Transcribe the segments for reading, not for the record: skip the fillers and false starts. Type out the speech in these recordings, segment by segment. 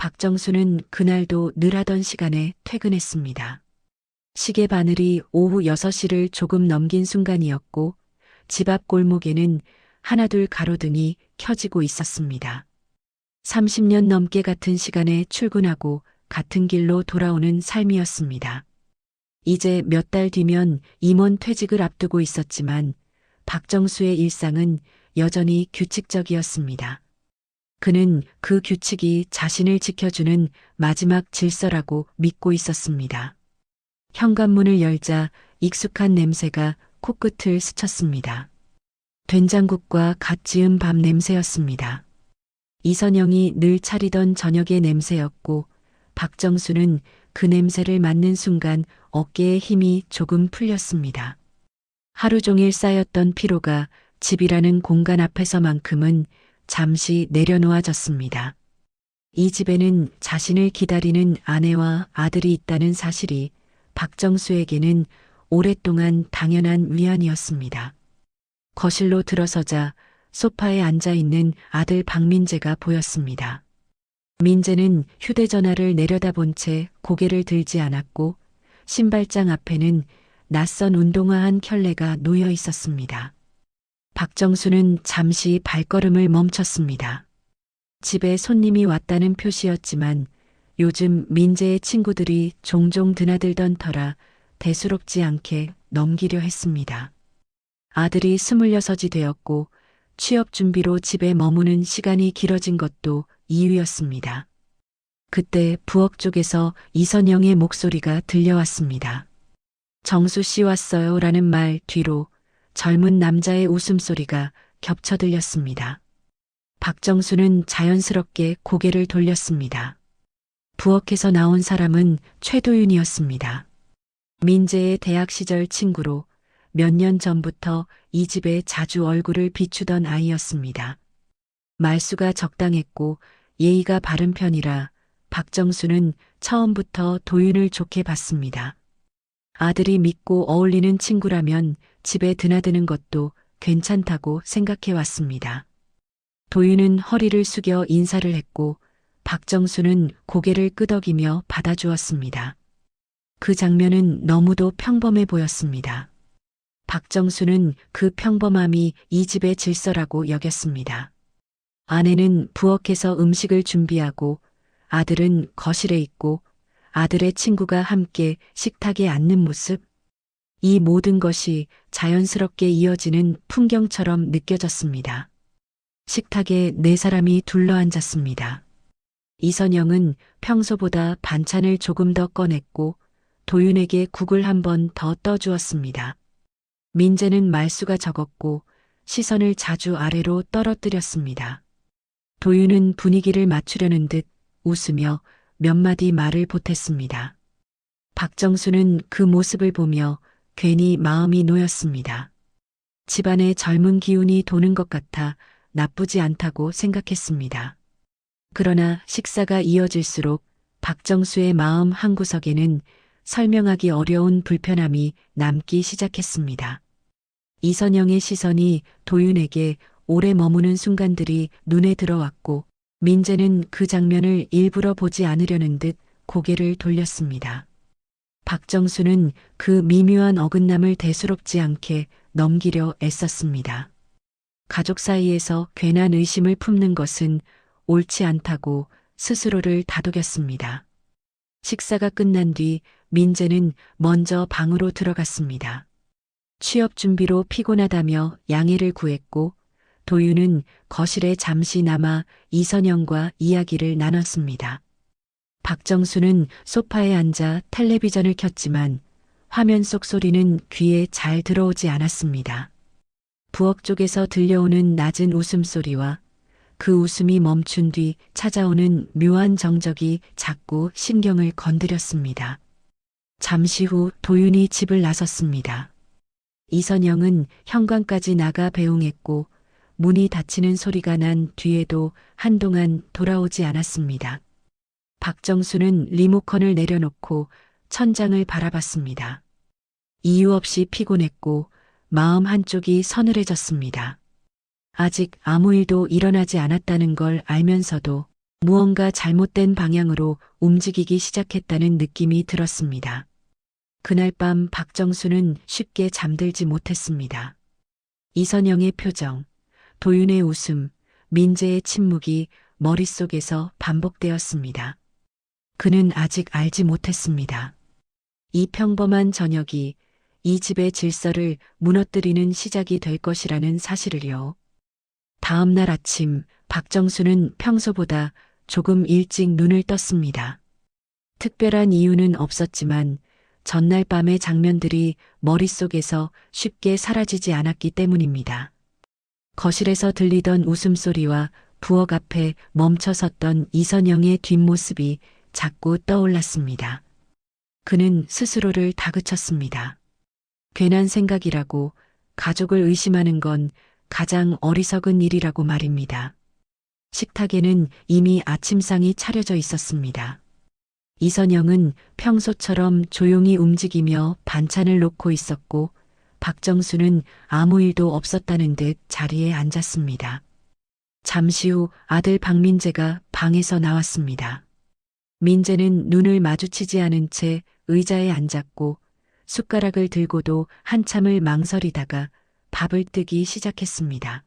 박정수는 그날도 늘 하던 시간에 퇴근했습니다. 시계 바늘이 오후 6시를 조금 넘긴 순간이었고 집 앞 골목에는 하나둘 가로등이 켜지고 있었습니다. 30년 넘게 같은 시간에 출근하고 같은 길로 돌아오는 삶이었습니다. 이제 몇 달 뒤면 임원 퇴직을 앞두고 있었지만 박정수의 일상은 여전히 규칙적이었습니다. 그는 그 규칙이 자신을 지켜주는 마지막 질서라고 믿고 있었습니다. 현관문을 열자 익숙한 냄새가 코끝을 스쳤습니다. 된장국과 갓 지은 밥 냄새였습니다. 이선영이 늘 차리던 저녁의 냄새였고 박정수는 그 냄새를 맡는 순간 어깨에 힘이 조금 풀렸습니다. 하루 종일 쌓였던 피로가 집이라는 공간 앞에서만큼은 잠시 내려놓아졌습니다. 이 집에는 자신을 기다리는 아내와 아들이 있다는 사실이 박정수에게는 오랫동안 당연한 위안이었습니다. 거실로 들어서자 소파에 앉아 있는 아들 박민재가 보였습니다. 민재는 휴대전화를 내려다본 채 고개를 들지 않았고 신발장 앞에는 낯선 운동화한 켤레가 놓여 있었습니다. 박정수는 잠시 발걸음을 멈췄습니다. 집에 손님이 왔다는 표시였지만 요즘 민재의 친구들이 종종 드나들던 터라 대수롭지 않게 넘기려 했습니다. 아들이 26이 되었고 취업 준비로 집에 머무는 시간이 길어진 것도 이유였습니다. 그때 부엌 쪽에서 이선영의 목소리가 들려왔습니다. 정수 씨 왔어요 라는 말 뒤로 젊은 남자의 웃음소리가 겹쳐 들렸습니다. 박정수는 자연스럽게 고개를 돌렸습니다. 부엌에서 나온 사람은 최도윤이었습니다. 민재의 대학 시절 친구로 몇 년 전부터 이 집에 자주 얼굴을 비추던 아이였습니다. 말수가 적당했고 예의가 바른 편이라 박정수는 처음부터 도윤을 좋게 봤습니다. 아들이 믿고 어울리는 친구라면 집에 드나드는 것도 괜찮다고 생각해 왔습니다. 도윤은 허리를 숙여 인사를 했고 박정수는 고개를 끄덕이며 받아주었습니다. 그 장면은 너무도 평범해 보였습니다. 박정수는 그 평범함이 이 집의 질서라고 여겼습니다. 아내는 부엌에서 음식을 준비하고 아들은 거실에 있고 아들의 친구가 함께 식탁에 앉는 모습. 이 모든 것이 자연스럽게 이어지는 풍경처럼 느껴졌습니다. 식탁에 4사람이 둘러앉았습니다. 이선영은 평소보다 반찬을 조금 더 꺼냈고 도윤에게 국을 한 번 더 떠주었습니다. 민재는 말수가 적었고 시선을 자주 아래로 떨어뜨렸습니다. 도윤은 분위기를 맞추려는 듯 웃으며 몇 마디 말을 보탰습니다. 박정수는 그 모습을 보며 괜히 마음이 놓였습니다. 집안에 젊은 기운이 도는 것 같아 나쁘지 않다고 생각했습니다. 그러나 식사가 이어질수록 박정수의 마음 한구석에는 설명하기 어려운 불편함이 남기 시작했습니다. 이선영의 시선이 도윤에게 오래 머무는 순간들이 눈에 들어왔고 민재는 그 장면을 일부러 보지 않으려는 듯 고개를 돌렸습니다. 박정수는 그 미묘한 어긋남을 대수롭지 않게 넘기려 애썼습니다. 가족 사이에서 괜한 의심을 품는 것은 옳지 않다고 스스로를 다독였습니다. 식사가 끝난 뒤 민재는 먼저 방으로 들어갔습니다. 취업 준비로 피곤하다며 양해를 구했고 도윤은 거실에 잠시 남아 이선영과 이야기를 나눴습니다. 박정수는 소파에 앉아 텔레비전을 켰지만 화면 속 소리는 귀에 잘 들어오지 않았습니다. 부엌 쪽에서 들려오는 낮은 웃음소리와 그 웃음이 멈춘 뒤 찾아오는 묘한 정적이 자꾸 신경을 건드렸습니다. 잠시 후 도윤이 집을 나섰습니다. 이선영은 현관까지 나가 배웅했고 문이 닫히는 소리가 난 뒤에도 한동안 돌아오지 않았습니다. 박정수는 리모컨을 내려놓고 천장을 바라봤습니다. 이유 없이 피곤했고 마음 한쪽이 서늘해졌습니다. 아직 아무 일도 일어나지 않았다는 걸 알면서도 무언가 잘못된 방향으로 움직이기 시작했다는 느낌이 들었습니다. 그날 밤 박정수는 쉽게 잠들지 못했습니다. 이선영의 표정, 도윤의 웃음, 민재의 침묵이 머릿속에서 반복되었습니다. 그는 아직 알지 못했습니다. 이 평범한 저녁이 이 집의 질서를 무너뜨리는 시작이 될 것이라는 사실을요. 다음 날 아침 박정수는 평소보다 조금 일찍 눈을 떴습니다. 특별한 이유는 없었지만 전날 밤의 장면들이 머릿속에서 쉽게 사라지지 않았기 때문입니다. 거실에서 들리던 웃음소리와 부엌 앞에 멈춰 섰던 이선영의 뒷모습이 자꾸 떠올랐습니다. 그는 스스로를 다그쳤습니다. 괜한 생각이라고, 가족을 의심하는 건 가장 어리석은 일이라고 말입니다. 식탁에는 이미 아침상이 차려져 있었습니다. 이선영은 평소처럼 조용히 움직이며 반찬을 놓고 있었고, 박정수는 아무 일도 없었다는 듯 자리에 앉았습니다. 잠시 후 아들 박민재가 방에서 나왔습니다. 민재는 눈을 마주치지 않은 채 의자에 앉았고, 숟가락을 들고도 한참을 망설이다가 밥을 뜨기 시작했습니다.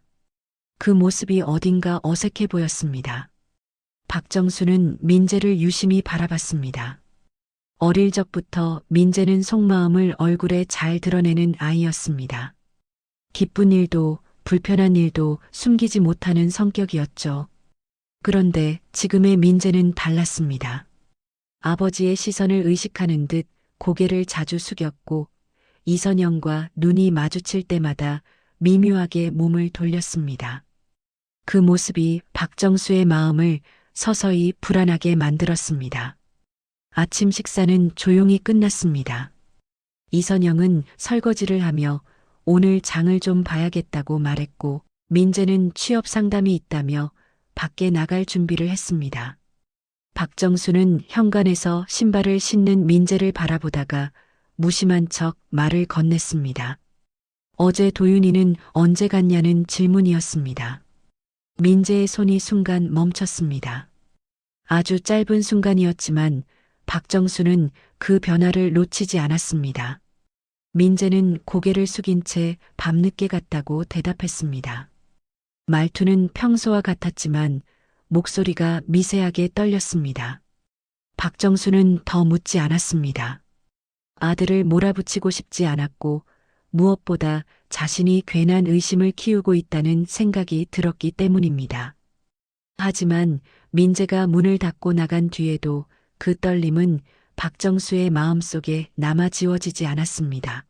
그 모습이 어딘가 어색해 보였습니다. 박정수는 민재를 유심히 바라봤습니다. 어릴 적부터 민재는 속마음을 얼굴에 잘 드러내는 아이였습니다. 기쁜 일도 불편한 일도 숨기지 못하는 성격이었죠. 그런데 지금의 민재는 달랐습니다. 아버지의 시선을 의식하는 듯 고개를 자주 숙였고, 이선영과 눈이 마주칠 때마다 미묘하게 몸을 돌렸습니다. 그 모습이 박정수의 마음을 서서히 불안하게 만들었습니다. 아침 식사는 조용히 끝났습니다. 이선영은 설거지를 하며 오늘 장을 좀 봐야겠다고 말했고, 민재는 취업 상담이 있다며 밖에 나갈 준비를 했습니다. 박정수는 현관에서 신발을 신는 민재를 바라보다가 무심한 척 말을 건넸습니다. 어제 도윤이는 언제 갔냐는 질문이었습니다. 민재의 손이 순간 멈췄습니다. 아주 짧은 순간이었지만 박정수는 그 변화를 놓치지 않았습니다. 민재는 고개를 숙인 채 밤늦게 갔다고 대답했습니다. 말투는 평소와 같았지만 목소리가 미세하게 떨렸습니다. 박정수는 더 묻지 않았습니다. 아들을 몰아붙이고 싶지 않았고, 무엇보다 자신이 괜한 의심을 키우고 있다는 생각이 들었기 때문입니다. 하지만 민재가 문을 닫고 나간 뒤에도 그 떨림은 박정수의 마음속에 남아 지워지지 않았습니다.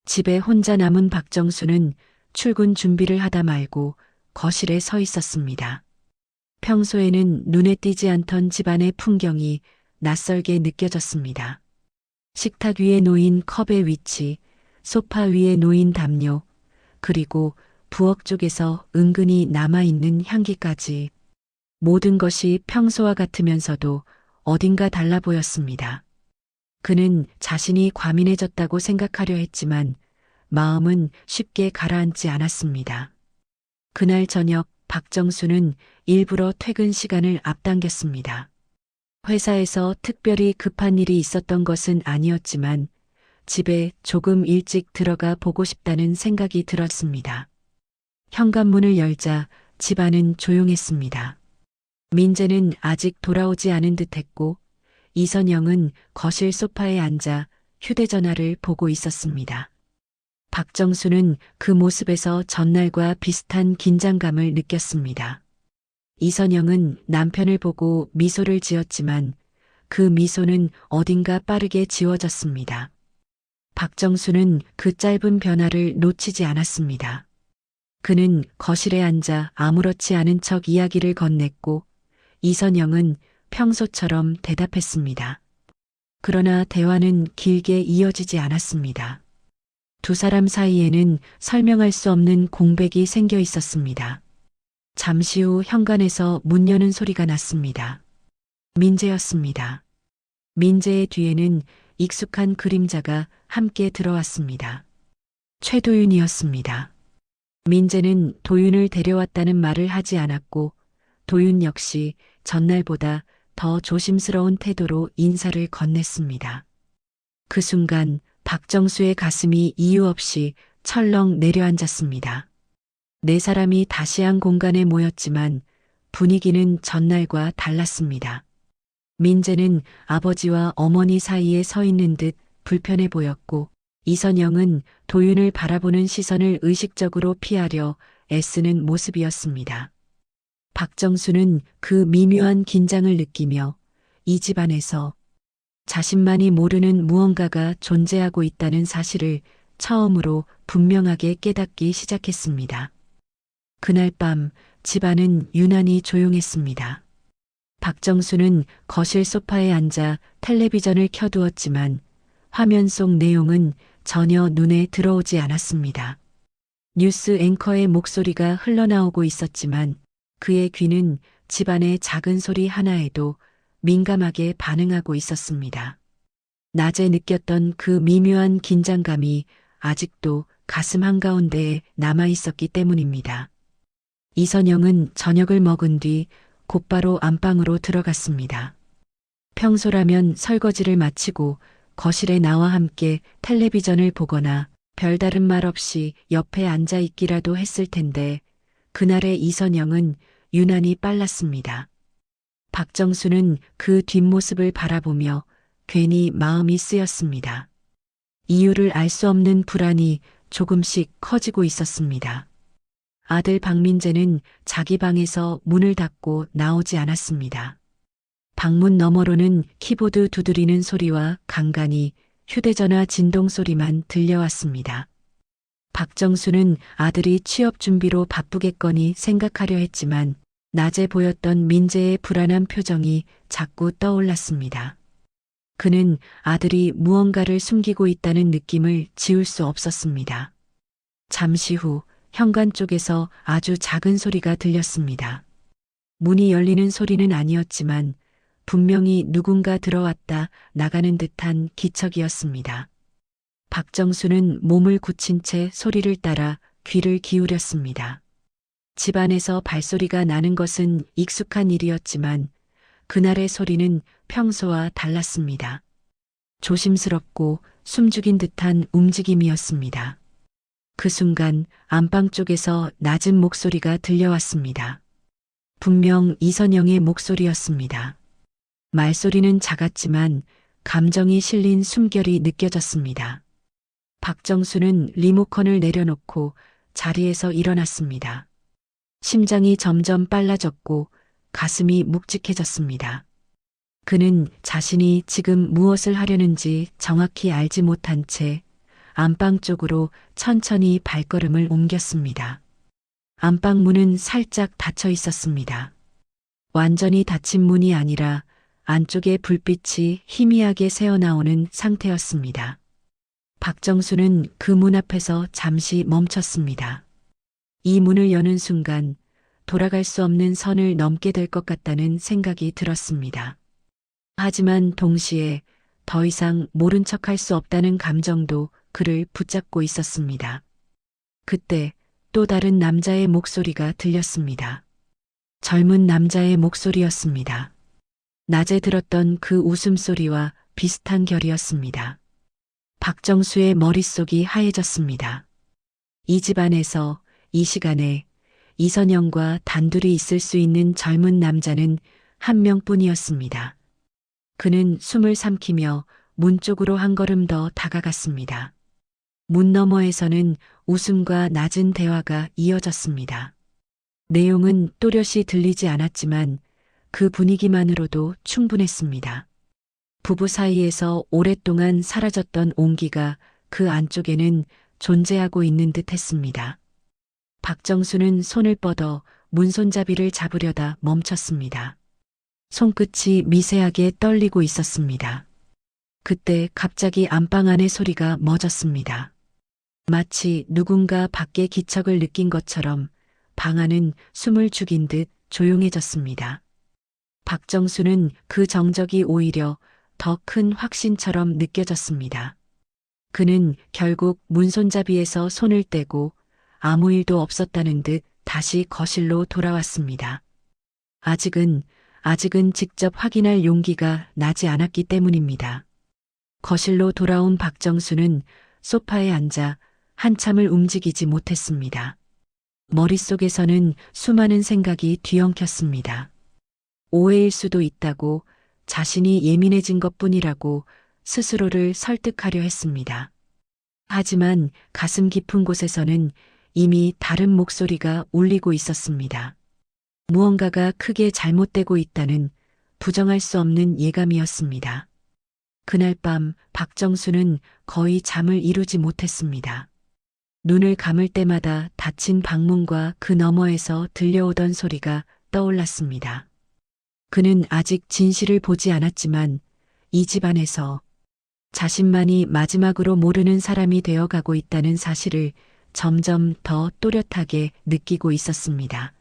집에 혼자 남은 박정수는 출근 준비를 하다 말고 거실에 서 있었습니다. 평소에는 눈에 띄지 않던 집안의 풍경이 낯설게 느껴졌습니다. 식탁 위에 놓인 컵의 위치, 소파 위에 놓인 담요, 그리고 부엌 쪽에서 은근히 남아있는 향기까지 모든 것이 평소와 같으면서도 어딘가 달라 보였습니다. 그는 자신이 과민해졌다고 생각하려 했지만 마음은 쉽게 가라앉지 않았습니다. 그날 저녁 박정수는 일부러 퇴근 시간을 앞당겼습니다. 회사에서 특별히 급한 일이 있었던 것은 아니었지만 집에 조금 일찍 들어가 보고 싶다는 생각이 들었습니다. 현관문을 열자 집안은 조용했습니다. 민재는 아직 돌아오지 않은 듯했고, 이선영은 거실 소파에 앉아 휴대전화를 보고 있었습니다. 박정수는 그 모습에서 전날과 비슷한 긴장감을 느꼈습니다. 이선영은 남편을 보고 미소를 지었지만 그 미소는 어딘가 빠르게 지워졌습니다. 박정수는 그 짧은 변화를 놓치지 않았습니다. 그는 거실에 앉아 아무렇지 않은 척 이야기를 건넸고, 이선영은 평소처럼 대답했습니다. 그러나 대화는 길게 이어지지 않았습니다. 두 사람 사이에는 설명할 수 없는 공백이 생겨 있었습니다. 잠시 후 현관에서 문 여는 소리가 났습니다. 민재였습니다. 민재의 뒤에는 익숙한 그림자가 함께 들어왔습니다. 최도윤이었습니다. 민재는 도윤을 데려왔다는 말을 하지 않았고, 도윤 역시 전날보다 더 조심스러운 태도로 인사를 건넸습니다. 그 순간 박정수의 가슴이 이유 없이 철렁 내려앉았습니다. 네 사람이 다시 한 공간에 모였지만 분위기는 전날과 달랐습니다. 민재는 아버지와 어머니 사이에 서 있는 듯 불편해 보였고, 이선영은 도윤을 바라보는 시선을 의식적으로 피하려 애쓰는 모습이었습니다. 박정수는 그 미묘한 긴장을 느끼며 이 집안에서 자신만이 모르는 무언가가 존재하고 있다는 사실을 처음으로 분명하게 깨닫기 시작했습니다. 그날 밤 집안은 유난히 조용했습니다. 박정수는 거실 소파에 앉아 텔레비전을 켜두었지만 화면 속 내용은 전혀 눈에 들어오지 않았습니다. 뉴스 앵커의 목소리가 흘러나오고 있었지만 그의 귀는 집안의 작은 소리 하나에도 민감하게 반응하고 있었습니다. 낮에 느꼈던 그 미묘한 긴장감이 아직도 가슴 한가운데에 남아 있었기 때문입니다. 이선영은 저녁을 먹은 뒤 곧바로 안방으로 들어갔습니다. 평소라면 설거지를 마치고 거실에 나와 함께 텔레비전을 보거나 별다른 말 없이 옆에 앉아 있기라도 했을 텐데 그날의 이선영은 유난히 빨랐습니다. 박정수는 그 뒷모습을 바라보며 괜히 마음이 쓰였습니다. 이유를 알 수 없는 불안이 조금씩 커지고 있었습니다. 아들 박민재는 자기 방에서 문을 닫고 나오지 않았습니다. 방문 너머로는 키보드 두드리는 소리와 간간이 휴대전화 진동 소리만 들려왔습니다. 박정수는 아들이 취업 준비로 바쁘겠거니 생각하려 했지만 낮에 보였던 민재의 불안한 표정이 자꾸 떠올랐습니다. 그는 아들이 무언가를 숨기고 있다는 느낌을 지울 수 없었습니다. 잠시 후 현관 쪽에서 아주 작은 소리가 들렸습니다. 문이 열리는 소리는 아니었지만 분명히 누군가 들어왔다 나가는 듯한 기척이었습니다. 박정수는 몸을 굳힌 채 소리를 따라 귀를 기울였습니다. 집안에서 발소리가 나는 것은 익숙한 일이었지만 그날의 소리는 평소와 달랐습니다. 조심스럽고 숨죽인 듯한 움직임이었습니다. 그 순간 안방 쪽에서 낮은 목소리가 들려왔습니다. 분명 이선영의 목소리였습니다. 말소리는 작았지만 감정이 실린 숨결이 느껴졌습니다. 박정수는 리모컨을 내려놓고 자리에서 일어났습니다. 심장이 점점 빨라졌고 가슴이 묵직해졌습니다. 그는 자신이 지금 무엇을 하려는지 정확히 알지 못한 채 안방 쪽으로 천천히 발걸음을 옮겼습니다. 안방 문은 살짝 닫혀 있었습니다. 완전히 닫힌 문이 아니라 안쪽에 불빛이 희미하게 새어나오는 상태였습니다. 박정수는 그 문 앞에서 잠시 멈췄습니다. 이 문을 여는 순간 돌아갈 수 없는 선을 넘게 될 것 같다는 생각이 들었습니다. 하지만 동시에 더 이상 모른 척할 수 없다는 감정도 그를 붙잡고 있었습니다. 그때 또 다른 남자의 목소리가 들렸습니다. 젊은 남자의 목소리였습니다. 낮에 들었던 그 웃음소리와 비슷한 결이었습니다. 박정수의 머릿속이 하얘졌습니다. 이 집안에서 이 시간에 이선영과 단둘이 있을 수 있는 젊은 남자는 한 명뿐이었습니다. 그는 숨을 삼키며 문 쪽으로 한 걸음 더 다가갔습니다. 문 너머에서는 웃음과 낮은 대화가 이어졌습니다. 내용은 또렷이 들리지 않았지만 그 분위기만으로도 충분했습니다. 부부 사이에서 오랫동안 사라졌던 온기가 그 안쪽에는 존재하고 있는 듯 했습니다. 박정수는 손을 뻗어 문손잡이를 잡으려다 멈췄습니다. 손끝이 미세하게 떨리고 있었습니다. 그때 갑자기 안방 안의 소리가 멎었습니다. 마치 누군가 밖에 기척을 느낀 것처럼 방 안은 숨을 죽인 듯 조용해졌습니다. 박정수는 그 정적이 오히려 더 큰 확신처럼 느껴졌습니다. 그는 결국 문손잡이에서 손을 떼고 아무 일도 없었다는 듯 다시 거실로 돌아왔습니다. 아직은 아직은 직접 확인할 용기가 나지 않았기 때문입니다. 거실로 돌아온 박정수는 소파에 앉아 한참을 움직이지 못했습니다. 머릿속에서는 수많은 생각이 뒤엉켰습니다. 오해일 수도 있다고, 자신이 예민해진 것뿐이라고 스스로를 설득하려 했습니다. 하지만 가슴 깊은 곳에서는 이미 다른 목소리가 울리고 있었습니다. 무언가가 크게 잘못되고 있다는 부정할 수 없는 예감이었습니다. 그날 밤 박정수는 거의 잠을 이루지 못했습니다. 눈을 감을 때마다 닫힌 방문과 그 너머에서 들려오던 소리가 떠올랐습니다. 그는 아직 진실을 보지 않았지만 이 집안에서 자신만이 마지막으로 모르는 사람이 되어가고 있다는 사실을 점점 더 또렷하게 느끼고 있었습니다.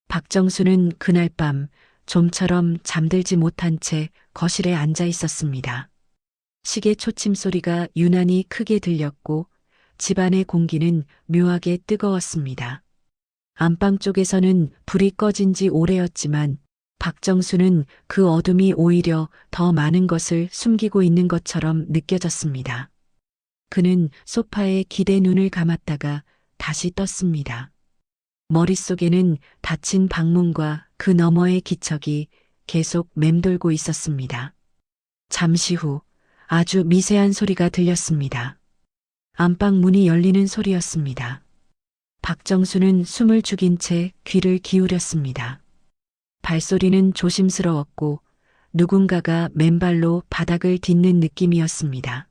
박정수는 그날 밤 좀처럼 잠들지 못한 채 거실에 앉아 있었습니다. 시계 초침 소리가 유난히 크게 들렸고 집안의 공기는 묘하게 뜨거웠습니다. 안방 쪽에서는 불이 꺼진 지 오래였지만 박정수는 그 어둠이 오히려 더 많은 것을 숨기고 있는 것처럼 느껴졌습니다. 그는 소파에 기대 눈을 감았다가 다시 떴습니다. 머릿속에는 닫힌 방문과 그 너머의 기척이 계속 맴돌고 있었습니다. 잠시 후 아주 미세한 소리가 들렸습니다. 안방 문이 열리는 소리였습니다. 박정수는 숨을 죽인 채 귀를 기울였습니다. 발소리는 조심스러웠고 누군가가 맨발로 바닥을 딛는 느낌이었습니다.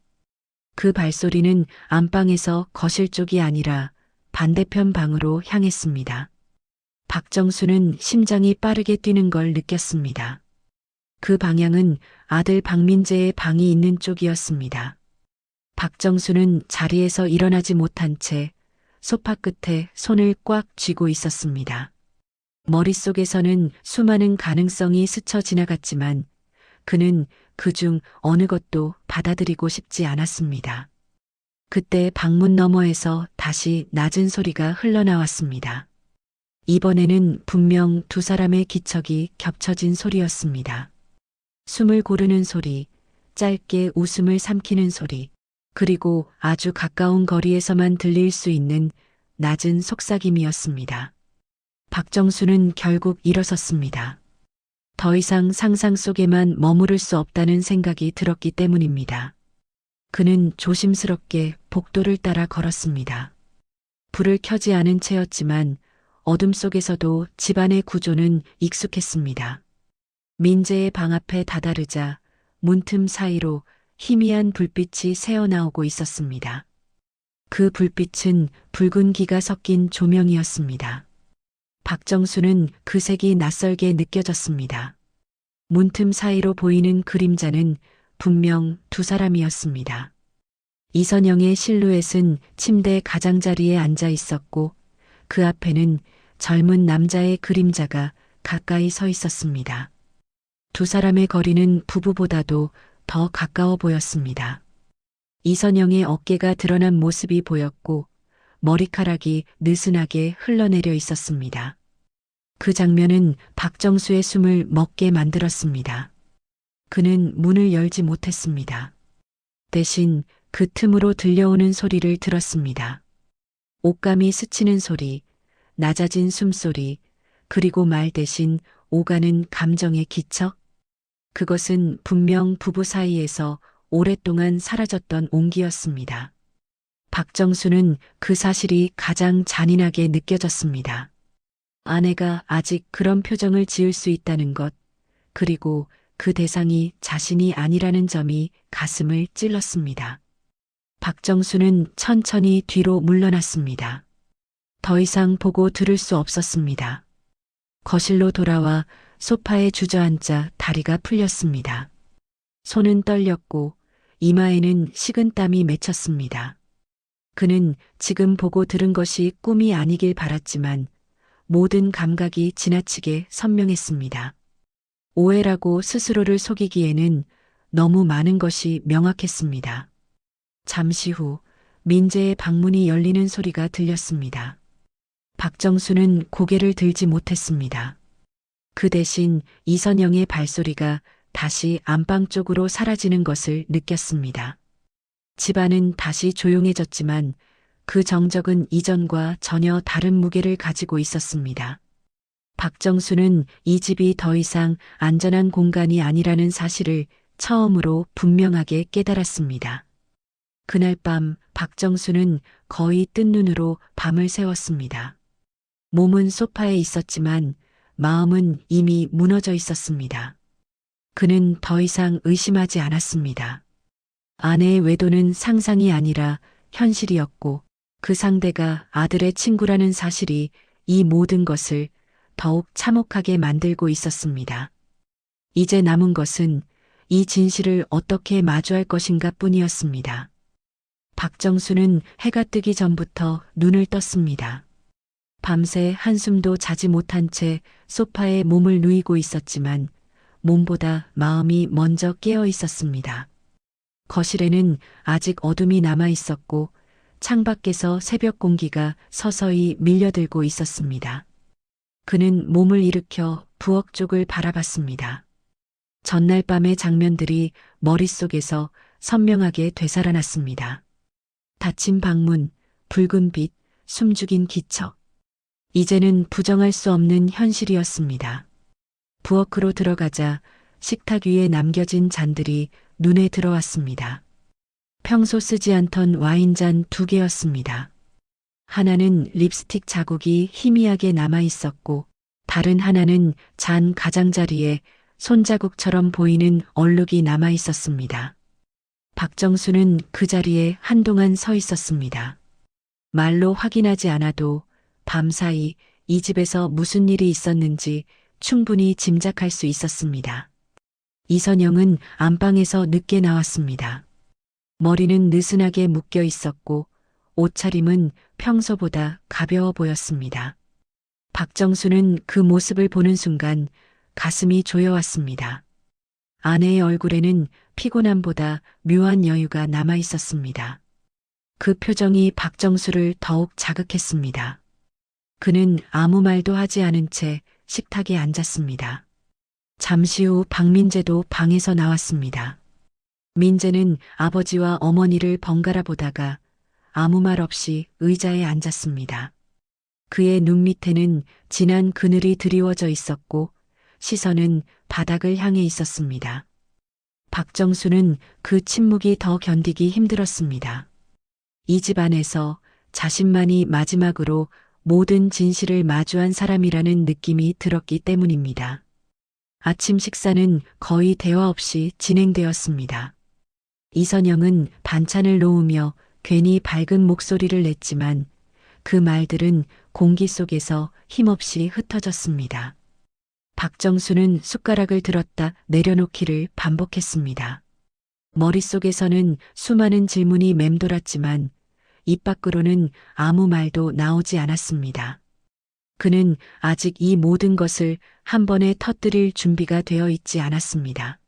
그 발소리는 안방에서 거실 쪽이 아니라 반대편 방으로 향했습니다. 박정수는 심장이 빠르게 뛰는 걸 느꼈습니다. 그 방향은 아들 박민재의 방이 있는 쪽이었습니다. 박정수는 자리에서 일어나지 못한 채 소파 끝에 손을 꽉 쥐고 있었습니다. 머릿속에서는 수많은 가능성이 스쳐 지나갔지만 그는 그중 어느 것도 받아들이고 싶지 않았습니다. 그때 방문 너머에서 다시 낮은 소리가 흘러나왔습니다. 이번에는 분명 두 사람의 기척이 겹쳐진 소리였습니다. 숨을 고르는 소리, 짧게 웃음을 삼키는 소리, 그리고 아주 가까운 거리에서만 들릴 수 있는 낮은 속삭임이었습니다. 박정수는 결국 일어섰습니다. 더 이상 상상 속에만 머무를 수 없다는 생각이 들었기 때문입니다. 그는 조심스럽게 복도를 따라 걸었습니다. 불을 켜지 않은 채였지만 어둠 속에서도 집안의 구조는 익숙했습니다. 민재의 방 앞에 다다르자 문틈 사이로 희미한 불빛이 새어나오고 있었습니다. 그 불빛은 붉은 기가 섞인 조명이었습니다. 박정수는 그 색이 낯설게 느껴졌습니다. 문틈 사이로 보이는 그림자는 분명 두 사람이었습니다. 이선영의 실루엣은 침대 가장자리에 앉아 있었고 그 앞에는 젊은 남자의 그림자가 가까이 서 있었습니다. 두 사람의 거리는 부부보다도 더 가까워 보였습니다. 이선영의 어깨가 드러난 모습이 보였고 머리카락이 느슨하게 흘러내려 있었습니다. 그 장면은 박정수의 숨을 멎게 만들었습니다. 그는 문을 열지 못했습니다. 대신 그 틈으로 들려오는 소리를 들었습니다. 옷감이 스치는 소리, 낮아진 숨소리, 그리고 말 대신 오가는 감정의 기척? 그것은 분명 부부 사이에서 오랫동안 사라졌던 온기였습니다. 박정수는 그 사실이 가장 잔인하게 느껴졌습니다. 아내가 아직 그런 표정을 지을 수 있다는 것, 그리고 그 대상이 자신이 아니라는 점이 가슴을 찔렀습니다. 박정수는 천천히 뒤로 물러났습니다. 더 이상 보고 들을 수 없었습니다. 거실로 돌아와 소파에 주저앉자 다리가 풀렸습니다. 손은 떨렸고 이마에는 식은땀이 맺혔습니다. 그는 지금 보고 들은 것이 꿈이 아니길 바랐지만 모든 감각이 지나치게 선명했습니다. 오해라고 스스로를 속이기에는 너무 많은 것이 명확했습니다. 잠시 후 민재의 방문이 열리는 소리가 들렸습니다. 박정수는 고개를 들지 못했습니다. 그 대신 이선영의 발소리가 다시 안방 쪽으로 사라지는 것을 느꼈습니다. 집안은 다시 조용해졌지만 그 정적은 이전과 전혀 다른 무게를 가지고 있었습니다. 박정수는 이 집이 더 이상 안전한 공간이 아니라는 사실을 처음으로 분명하게 깨달았습니다. 그날 밤 박정수는 거의 뜬 눈으로 밤을 새웠습니다. 몸은 소파에 있었지만 마음은 이미 무너져 있었습니다. 그는 더 이상 의심하지 않았습니다. 아내의 외도는 상상이 아니라 현실이었고 그 상대가 아들의 친구라는 사실이 이 모든 것을 더욱 참혹하게 만들고 있었습니다. 이제 남은 것은 이 진실을 어떻게 마주할 것인가 뿐이었습니다. 박정수는 해가 뜨기 전부터 눈을 떴습니다. 밤새 한숨도 자지 못한 채 소파에 몸을 누이고 있었지만 몸보다 마음이 먼저 깨어 있었습니다. 거실에는 아직 어둠이 남아 있었고 창밖에서 새벽 공기가 서서히 밀려들고 있었습니다. 그는 몸을 일으켜 부엌 쪽을 바라봤습니다. 전날 밤의 장면들이 머릿속에서 선명하게 되살아났습니다. 닫힌 방문, 붉은 빛, 숨죽인 기척. 이제는 부정할 수 없는 현실이었습니다. 부엌으로 들어가자 식탁 위에 남겨진 잔들이 눈에 들어왔습니다. 평소 쓰지 않던 와인잔 2개였습니다. 하나는 립스틱 자국이 희미하게 남아 있었고 다른 하나는 잔 가장자리에 손자국처럼 보이는 얼룩이 남아 있었습니다. 박정수는 그 자리에 한동안 서 있었습니다. 말로 확인하지 않아도 밤사이 이 집에서 무슨 일이 있었는지 충분히 짐작할 수 있었습니다. 이선영은 안방에서 늦게 나왔습니다. 머리는 느슨하게 묶여 있었고 옷차림은 평소보다 가벼워 보였습니다. 박정수는 그 모습을 보는 순간 가슴이 조여왔습니다. 아내의 얼굴에는 피곤함보다 묘한 여유가 남아 있었습니다. 그 표정이 박정수를 더욱 자극했습니다. 그는 아무 말도 하지 않은 채 식탁에 앉았습니다. 잠시 후 박민재도 방에서 나왔습니다. 민재는 아버지와 어머니를 번갈아 보다가 아무 말 없이 의자에 앉았습니다. 그의 눈 밑에는 진한 그늘이 드리워져 있었고 시선은 바닥을 향해 있었습니다. 박정수는 그 침묵이 더 견디기 힘들었습니다. 이 집 안에서 자신만이 마지막으로 모든 진실을 마주한 사람이라는 느낌이 들었기 때문입니다. 아침 식사는 거의 대화 없이 진행되었습니다. 이선영은 반찬을 놓으며 괜히 밝은 목소리를 냈지만 그 말들은 공기 속에서 힘없이 흩어졌습니다. 박정수는 숟가락을 들었다 내려놓기를 반복했습니다. 머릿속에서는 수많은 질문이 맴돌았지만 입 밖으로는 아무 말도 나오지 않았습니다. 그는 아직 이 모든 것을 한 번에 터뜨릴 준비가 되어 있지 않았습니다.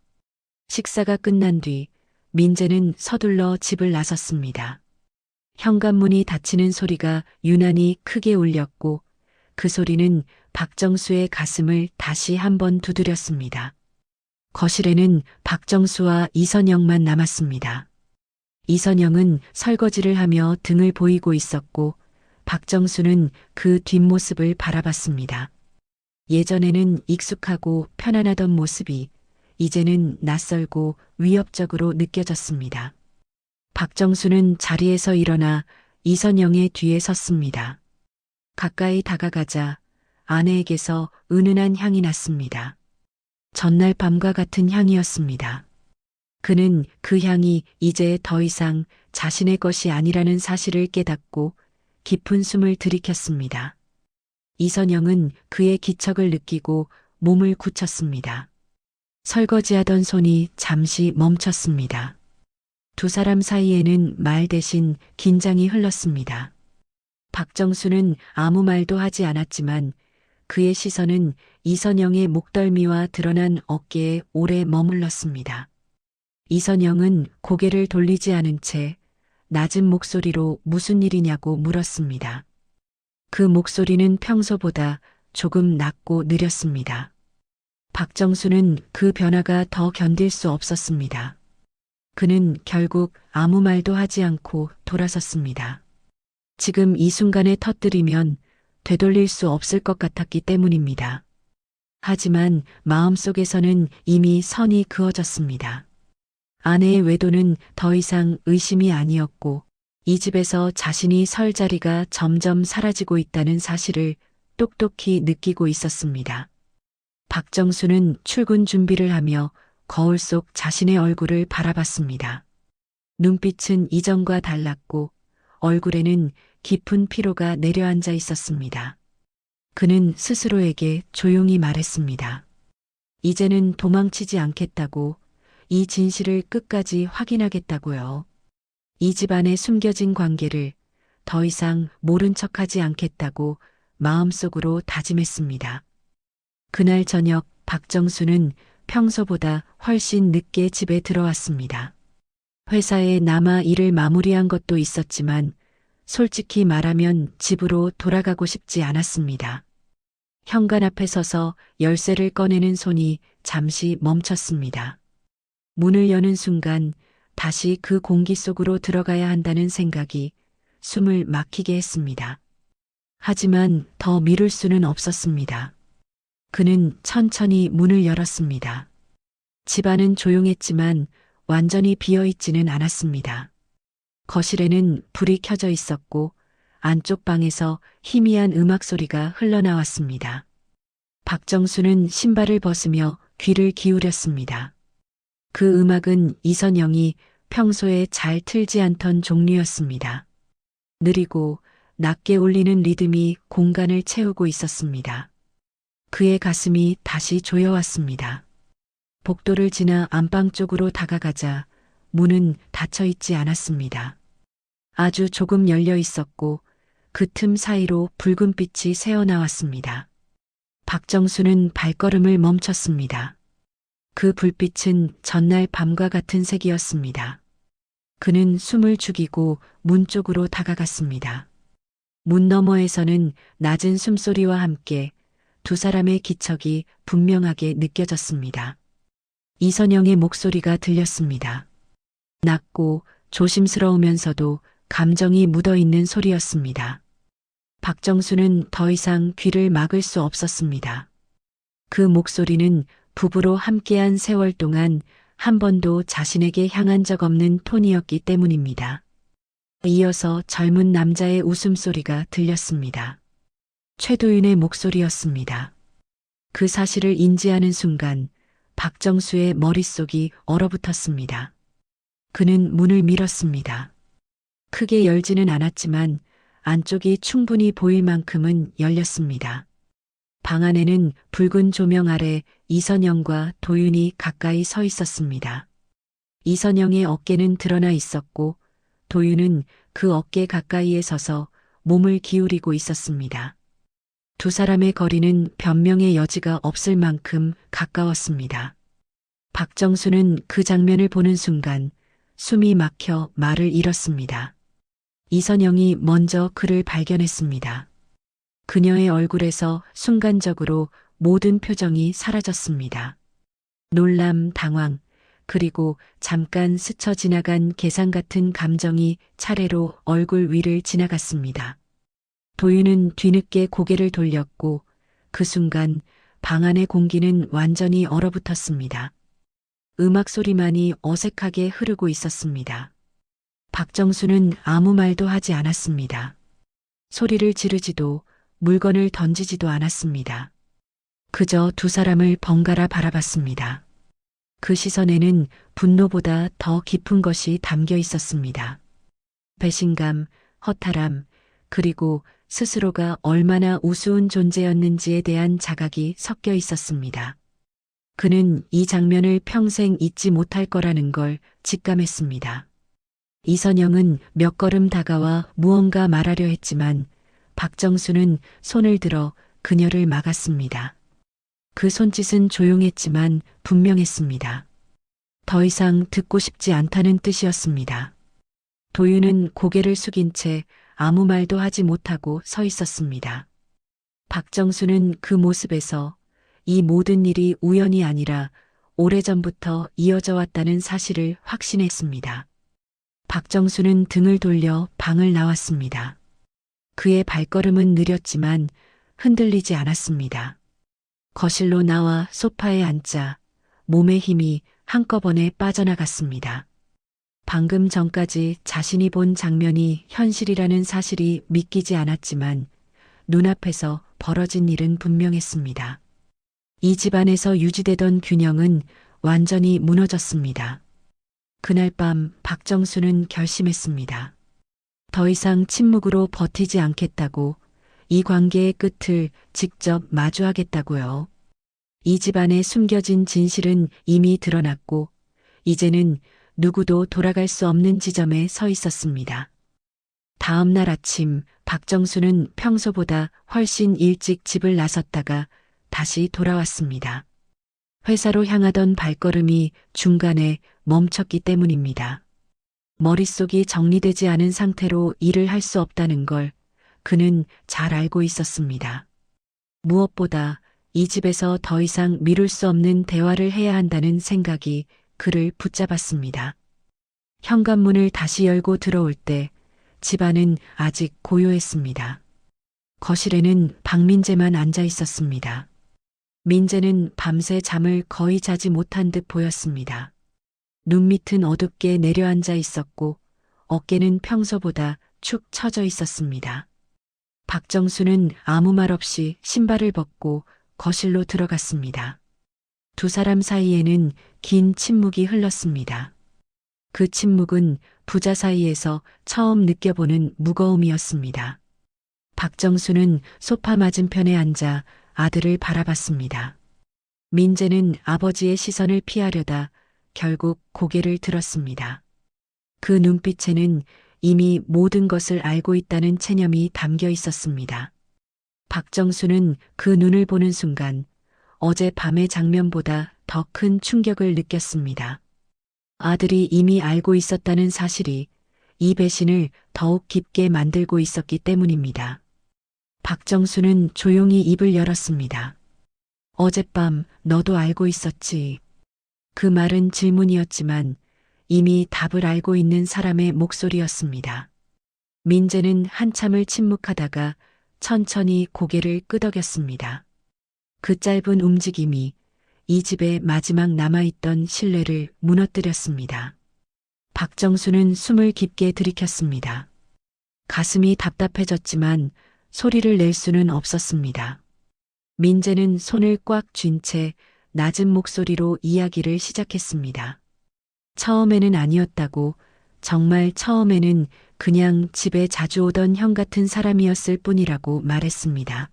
식사가 끝난 뒤 민재는 서둘러 집을 나섰습니다. 현관문이 닫히는 소리가 유난히 크게 울렸고 그 소리는 박정수의 가슴을 다시 한번 두드렸습니다. 거실에는 박정수와 이선영만 남았습니다. 이선영은 설거지를 하며 등을 보이고 있었고 박정수는 그 뒷모습을 바라봤습니다. 예전에는 익숙하고 편안하던 모습이 이제는 낯설고 위협적으로 느껴졌습니다. 박정수는 자리에서 일어나 이선영의 뒤에 섰습니다. 가까이 다가가자 아내에게서 은은한 향이 났습니다. 전날 밤과 같은 향이었습니다. 그는 그 향이 이제 더 이상 자신의 것이 아니라는 사실을 깨닫고 깊은 숨을 들이켰습니다. 이선영은 그의 기척을 느끼고 몸을 굳혔습니다. 설거지하던 손이 잠시 멈췄습니다. 두 사람 사이에는 말 대신 긴장이 흘렀습니다. 박정수는 아무 말도 하지 않았지만 그의 시선은 이선영의 목덜미와 드러난 어깨에 오래 머물렀습니다. 이선영은 고개를 돌리지 않은 채 낮은 목소리로 무슨 일이냐고 물었습니다. 그 목소리는 평소보다 조금 낮고 느렸습니다. 박정수는 그 변화가 더 견딜 수 없었습니다. 그는 결국 아무 말도 하지 않고 돌아섰습니다. 지금 이 순간에 터뜨리면 되돌릴 수 없을 것 같았기 때문입니다. 하지만 마음속에서는 이미 선이 그어졌습니다. 아내의 외도는 더 이상 의심이 아니었고 이 집에서 자신이 설 자리가 점점 사라지고 있다는 사실을 똑똑히 느끼고 있었습니다. 박정수는 출근 준비를 하며 거울 속 자신의 얼굴을 바라봤습니다. 눈빛은 이전과 달랐고 얼굴에는 깊은 피로가 내려앉아 있었습니다. 그는 스스로에게 조용히 말했습니다. 이제는 도망치지 않겠다고, 이 진실을 끝까지 확인하겠다고요. 이 집안에 숨겨진 관계를 더 이상 모른 척하지 않겠다고 마음속으로 다짐했습니다. 그날 저녁 박정수는 평소보다 훨씬 늦게 집에 들어왔습니다. 회사에 남아 일을 마무리한 것도 있었지만 솔직히 말하면 집으로 돌아가고 싶지 않았습니다. 현관 앞에 서서 열쇠를 꺼내는 손이 잠시 멈췄습니다. 문을 여는 순간 다시 그 공기 속으로 들어가야 한다는 생각이 숨을 막히게 했습니다. 하지만 더 미룰 수는 없었습니다. 그는 천천히 문을 열었습니다. 집안은 조용했지만 완전히 비어있지는 않았습니다. 거실에는 불이 켜져 있었고 안쪽 방에서 희미한 음악 소리가 흘러나왔습니다. 박정수는 신발을 벗으며 귀를 기울였습니다. 그 음악은 이선영이 평소에 잘 틀지 않던 종류였습니다. 느리고 낮게 울리는 리듬이 공간을 채우고 있었습니다. 그의 가슴이 다시 조여왔습니다. 복도를 지나 안방 쪽으로 다가가자 문은 닫혀 있지 않았습니다. 아주 조금 열려 있었고 그 틈 사이로 붉은 빛이 새어나왔습니다. 박정수는 발걸음을 멈췄습니다. 그 불빛은 전날 밤과 같은 색이었습니다. 그는 숨을 죽이고 문 쪽으로 다가갔습니다. 문 너머에서는 낮은 숨소리와 함께 두 사람의 기척이 분명하게 느껴졌습니다. 이선영의 목소리가 들렸습니다. 낮고 조심스러우면서도 감정이 묻어있는 소리였습니다. 박정수는 더 이상 귀를 막을 수 없었습니다. 그 목소리는 부부로 함께한 세월 동안 한 번도 자신에게 향한 적 없는 톤이었기 때문입니다. 이어서 젊은 남자의 웃음소리가 들렸습니다. 최도윤의 목소리였습니다. 그 사실을 인지하는 순간 박정수의 머릿속이 얼어붙었습니다. 그는 문을 밀었습니다. 크게 열지는 않았지만 안쪽이 충분히 보일 만큼은 열렸습니다. 방 안에는 붉은 조명 아래 이선영과 도윤이 가까이 서 있었습니다. 이선영의 어깨는 드러나 있었고 도윤은 그 어깨 가까이에 서서 몸을 기울이고 있었습니다. 두 사람의 거리는 변명의 여지가 없을 만큼 가까웠습니다. 박정수는 그 장면을 보는 순간 숨이 막혀 말을 잃었습니다. 이선영이 먼저 그를 발견했습니다. 그녀의 얼굴에서 순간적으로 모든 표정이 사라졌습니다. 놀람, 당황, 그리고 잠깐 스쳐 지나간 계산 같은 감정이 차례로 얼굴 위를 지나갔습니다. 도윤은 뒤늦게 고개를 돌렸고 그 순간 방 안의 공기는 완전히 얼어붙었습니다. 음악 소리만이 어색하게 흐르고 있었습니다. 박정수는 아무 말도 하지 않았습니다. 소리를 지르지도 물건을 던지지도 않았습니다. 그저 두 사람을 번갈아 바라봤습니다. 그 시선에는 분노보다 더 깊은 것이 담겨 있었습니다. 배신감, 허탈함, 그리고 스스로가 얼마나 우스운 존재였는지에 대한 자각이 섞여 있었습니다. 그는 이 장면을 평생 잊지 못할 거라는 걸 직감했습니다. 이선영은 몇 걸음 다가와 무언가 말하려 했지만 박정수는 손을 들어 그녀를 막았습니다. 그 손짓은 조용했지만 분명했습니다. 더 이상 듣고 싶지 않다는 뜻이었습니다. 도윤은 고개를 숙인 채 아무 말도 하지 못하고 서 있었습니다. 박정수는 그 모습에서 이 모든 일이 우연이 아니라 오래전부터 이어져 왔다는 사실을 확신했습니다. 박정수는 등을 돌려 방을 나왔습니다. 그의 발걸음은 느렸지만 흔들리지 않았습니다. 거실로 나와 소파에 앉자 몸의 힘이 한꺼번에 빠져나갔습니다. 방금 전까지 자신이 본 장면이 현실이라는 사실이 믿기지 않았지만 눈앞에서 벌어진 일은 분명했습니다. 이 집안에서 유지되던 균형은 완전히 무너졌습니다. 그날 밤 박정수는 결심했습니다. 더 이상 침묵으로 버티지 않겠다고, 이 관계의 끝을 직접 마주하겠다고요. 이 집안에 숨겨진 진실은 이미 드러났고 이제는 누구도 돌아갈 수 없는 지점에 서 있었습니다. 다음 날 아침 박정수는 평소보다 훨씬 일찍 집을 나섰다가 다시 돌아왔습니다. 회사로 향하던 발걸음이 중간에 멈췄기 때문입니다. 머릿속이 정리되지 않은 상태로 일을 할 수 없다는 걸 그는 잘 알고 있었습니다. 무엇보다 이 집에서 더 이상 미룰 수 없는 대화를 해야 한다는 생각이 그를 붙잡았습니다. 현관문을 다시 열고 들어올 때 집안은 아직 고요했습니다. 거실에는 박민재만 앉아 있었습니다. 민재는 밤새 잠을 거의 자지 못한 듯 보였습니다. 눈밑은 어둡게 내려앉아 있었고 어깨는 평소보다 축 처져 있었습니다. 박정수는 아무 말 없이 신발을 벗고 거실로 들어갔습니다. 두 사람 사이에는 긴 침묵이 흘렀습니다. 그 침묵은 부자 사이에서 처음 느껴보는 무거움이었습니다. 박정수는 소파 맞은편에 앉아 아들을 바라봤습니다. 민재는 아버지의 시선을 피하려다 결국 고개를 들었습니다. 그 눈빛에는 이미 모든 것을 알고 있다는 체념이 담겨 있었습니다. 박정수는 그 눈을 보는 순간 어젯밤의 장면보다 더 큰 충격을 느꼈습니다. 아들이 이미 알고 있었다는 사실이 이 배신을 더욱 깊게 만들고 있었기 때문입니다. 박정수는 조용히 입을 열었습니다. 어젯밤 너도 알고 있었지. 그 말은 질문이었지만 이미 답을 알고 있는 사람의 목소리였습니다. 민재는 한참을 침묵하다가 천천히 고개를 끄덕였습니다. 그 짧은 움직임이 이 집의 마지막 남아있던 신뢰를 무너뜨렸습니다. 박정수는 숨을 깊게 들이켰습니다. 가슴이 답답해졌지만 소리를 낼 수는 없었습니다. 민재는 손을 꽉 쥔 채 낮은 목소리로 이야기를 시작했습니다. 처음에는 아니었다고, 정말 처음에는 그냥 집에 자주 오던 형 같은 사람이었을 뿐이라고 말했습니다.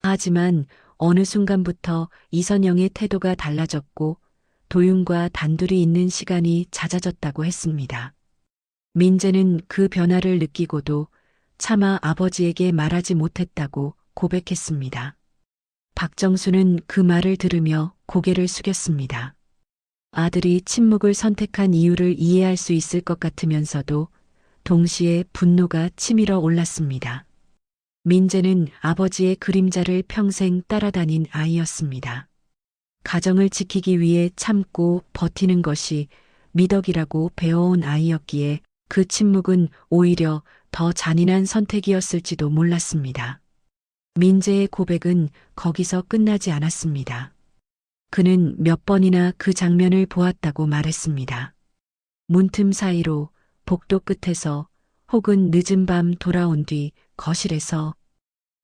하지만 어느 순간부터 이선영의 태도가 달라졌고 도윤과 단둘이 있는 시간이 잦아졌다고 했습니다. 민재는 그 변화를 느끼고도 차마 아버지에게 말하지 못했다고 고백했습니다. 박정수는 그 말을 들으며 고개를 숙였습니다. 아들이 침묵을 선택한 이유를 이해할 수 있을 것 같으면서도 동시에 분노가 치밀어 올랐습니다. 민재는 아버지의 그림자를 평생 따라다닌 아이였습니다. 가정을 지키기 위해 참고 버티는 것이 미덕이라고 배워온 아이였기에 그 침묵은 오히려 더 잔인한 선택이었을지도 몰랐습니다. 민재의 고백은 거기서 끝나지 않았습니다. 그는 몇 번이나 그 장면을 보았다고 말했습니다. 문틈 사이로, 복도 끝에서, 혹은 늦은 밤 돌아온 뒤 거실에서.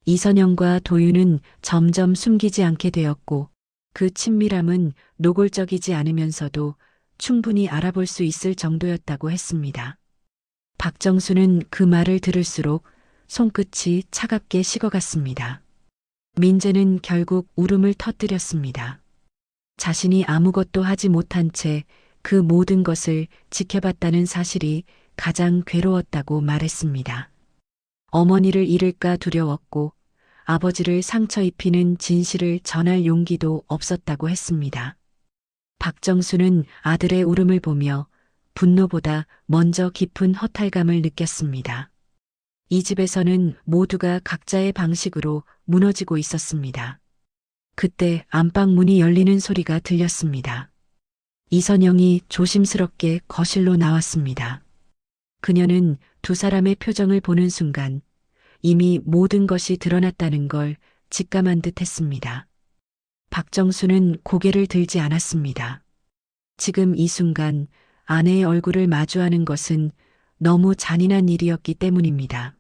이선영과 도윤은 점점 숨기지 않게 되었고 그 친밀함은 노골적이지 않으면서도 충분히 알아볼 수 있을 정도였다고 했습니다. 박정수는 그 말을 들을수록 손끝이 차갑게 식어갔습니다. 민재는 결국 울음을 터뜨렸습니다. 자신이 아무것도 하지 못한 채 그 모든 것을 지켜봤다는 사실이 가장 괴로웠다고 말했습니다. 어머니를 잃을까 두려웠고 아버지를 상처 입히는 진실을 전할 용기도 없었다고 했습니다. 박정수는 아들의 울음을 보며 분노보다 먼저 깊은 허탈감을 느꼈습니다. 이 집에서는 모두가 각자의 방식으로 무너지고 있었습니다. 그때 안방 문이 열리는 소리가 들렸습니다. 이선영이 조심스럽게 거실로 나왔습니다. 그녀는 두 사람의 표정을 보는 순간 이미 모든 것이 드러났다는 걸 직감한 듯 했습니다. 박정수는 고개를 들지 않았습니다. 지금 이 순간 아내의 얼굴을 마주하는 것은 너무 잔인한 일이었기 때문입니다.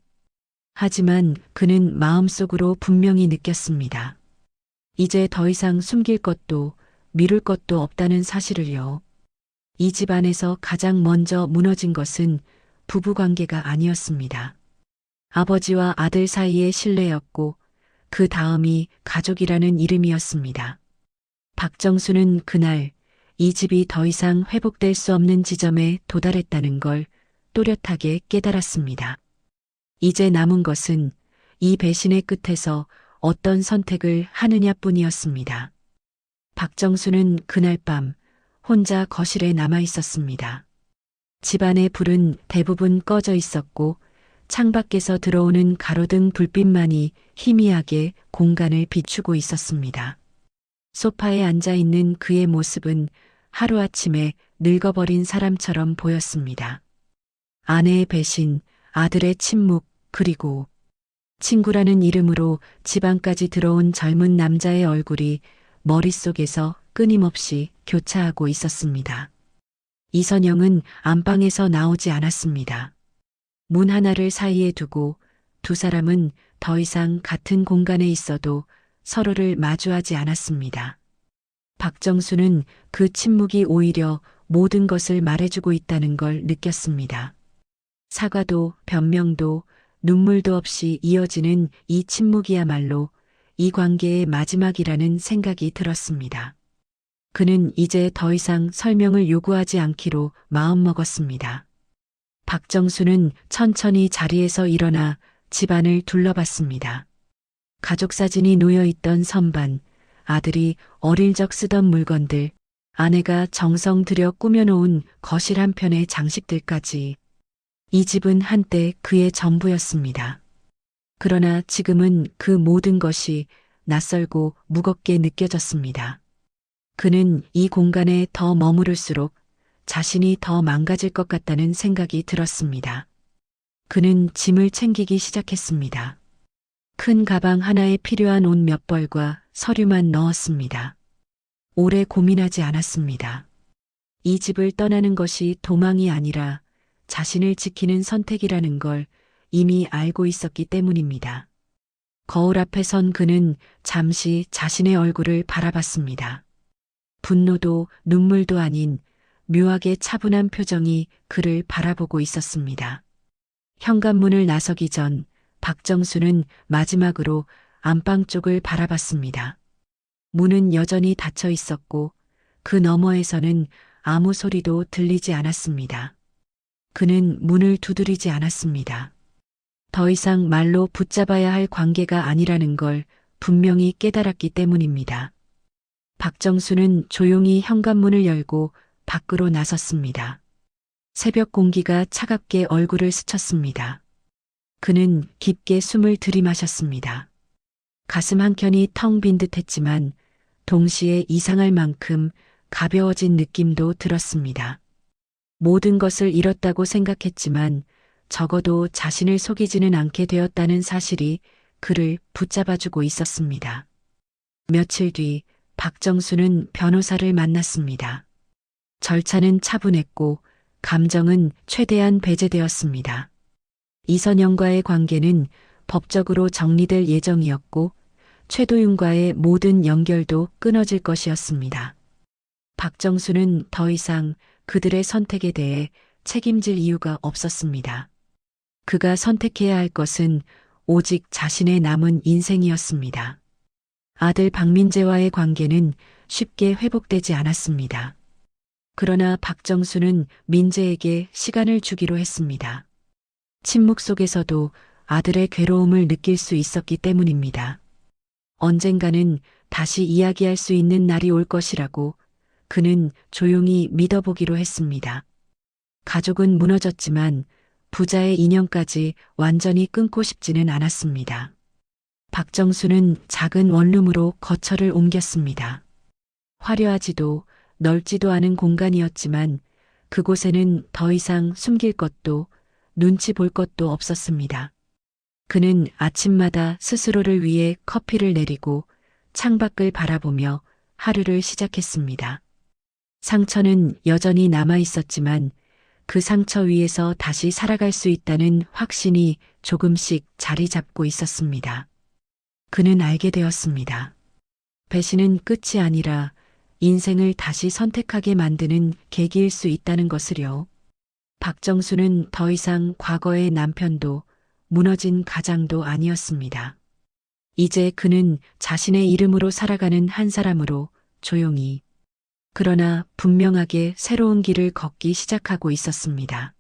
하지만 그는 마음속으로 분명히 느꼈습니다. 이제 더 이상 숨길 것도 미룰 것도 없다는 사실을요. 이 집안에서 가장 먼저 무너진 것은 부부관계가 아니었습니다. 아버지와 아들 사이의 신뢰였고 그 다음이 가족이라는 이름이었습니다. 박정수는 그날 이 집이 더 이상 회복될 수 없는 지점에 도달했다는 걸 또렷하게 깨달았습니다. 이제 남은 것은 이 배신의 끝에서 어떤 선택을 하느냐뿐이었습니다. 박정수는 그날 밤 혼자 거실에 남아 있었습니다. 집안의 불은 대부분 꺼져 있었고 창밖에서 들어오는 가로등 불빛만이 희미하게 공간을 비추고 있었습니다. 소파에 앉아 있는 그의 모습은 하루아침에 늙어버린 사람처럼 보였습니다. 아내의 배신, 아들의 침묵, 그리고 친구라는 이름으로 집안까지 들어온 젊은 남자의 얼굴이 머릿속에서 끊임없이 교차하고 있었습니다. 이선영은 안방에서 나오지 않았습니다. 문 하나를 사이에 두고 두 사람은 더 이상 같은 공간에 있어도 서로를 마주하지 않았습니다. 박정수는 그 침묵이 오히려 모든 것을 말해주고 있다는 걸 느꼈습니다. 사과도 변명도 눈물도 없이 이어지는 이 침묵이야말로 이 관계의 마지막이라는 생각이 들었습니다. 그는 이제 더 이상 설명을 요구하지 않기로 마음먹었습니다. 박정수는 천천히 자리에서 일어나 집안을 둘러봤습니다. 가족 사진이 놓여있던 선반, 아들이 어릴 적 쓰던 물건들, 아내가 정성 들여 꾸며놓은 거실 한편의 장식들까지. 이 집은 한때 그의 전부였습니다. 그러나 지금은 그 모든 것이 낯설고 무겁게 느껴졌습니다. 그는 이 공간에 더 머무를수록 자신이 더 망가질 것 같다는 생각이 들었습니다. 그는 짐을 챙기기 시작했습니다. 큰 가방 하나에 필요한 옷 몇 벌과 서류만 넣었습니다. 오래 고민하지 않았습니다. 이 집을 떠나는 것이 도망이 아니라 자신을 지키는 선택이라는 걸 이미 알고 있었기 때문입니다. 거울 앞에 선 그는 잠시 자신의 얼굴을 바라봤습니다. 분노도 눈물도 아닌 묘하게 차분한 표정이 그를 바라보고 있었습니다. 현관문을 나서기 전 박정수는 마지막으로 안방 쪽을 바라봤습니다. 문은 여전히 닫혀 있었고 그 너머에서는 아무 소리도 들리지 않았습니다. 그는 문을 두드리지 않았습니다. 더 이상 말로 붙잡아야 할 관계가 아니라는 걸 분명히 깨달았기 때문입니다. 박정수는 조용히 현관문을 열고 밖으로 나섰습니다. 새벽 공기가 차갑게 얼굴을 스쳤습니다. 그는 깊게 숨을 들이마셨습니다. 가슴 한켠이 텅 빈 듯했지만 동시에 이상할 만큼 가벼워진 느낌도 들었습니다. 모든 것을 잃었다고 생각했지만 적어도 자신을 속이지는 않게 되었다는 사실이 그를 붙잡아주고 있었습니다. 며칠 뒤 박정수는 변호사를 만났습니다. 절차는 차분했고 감정은 최대한 배제되었습니다. 이선영과의 관계는 법적으로 정리될 예정이었고 최도윤과의 모든 연결도 끊어질 것이었습니다. 박정수는 더 이상 그들의 선택에 대해 책임질 이유가 없었습니다. 그가 선택해야 할 것은 오직 자신의 남은 인생이었습니다. 아들 박민재와의 관계는 쉽게 회복되지 않았습니다. 그러나 박정수는 민재에게 시간을 주기로 했습니다. 침묵 속에서도 아들의 괴로움을 느낄 수 있었기 때문입니다. 언젠가는 다시 이야기할 수 있는 날이 올 것이라고 그는 조용히 믿어보기로 했습니다. 가족은 무너졌지만 부자의 인연까지 완전히 끊고 싶지는 않았습니다. 박정수는 작은 원룸으로 거처를 옮겼습니다. 화려하지도 넓지도 않은 공간이었지만 그곳에는 더 이상 숨길 것도 눈치 볼 것도 없었습니다. 그는 아침마다 스스로를 위해 커피를 내리고 창밖을 바라보며 하루를 시작했습니다. 상처는 여전히 남아 있었지만 그 상처 위에서 다시 살아갈 수 있다는 확신이 조금씩 자리 잡고 있었습니다. 그는 알게 되었습니다. 배신은 끝이 아니라 인생을 다시 선택하게 만드는 계기일 수 있다는 것을요. 박정수는 더 이상 과거의 남편도 무너진 가장도 아니었습니다. 이제 그는 자신의 이름으로 살아가는 한 사람으로 조용히, 그러나 분명하게 새로운 길을 걷기 시작하고 있었습니다.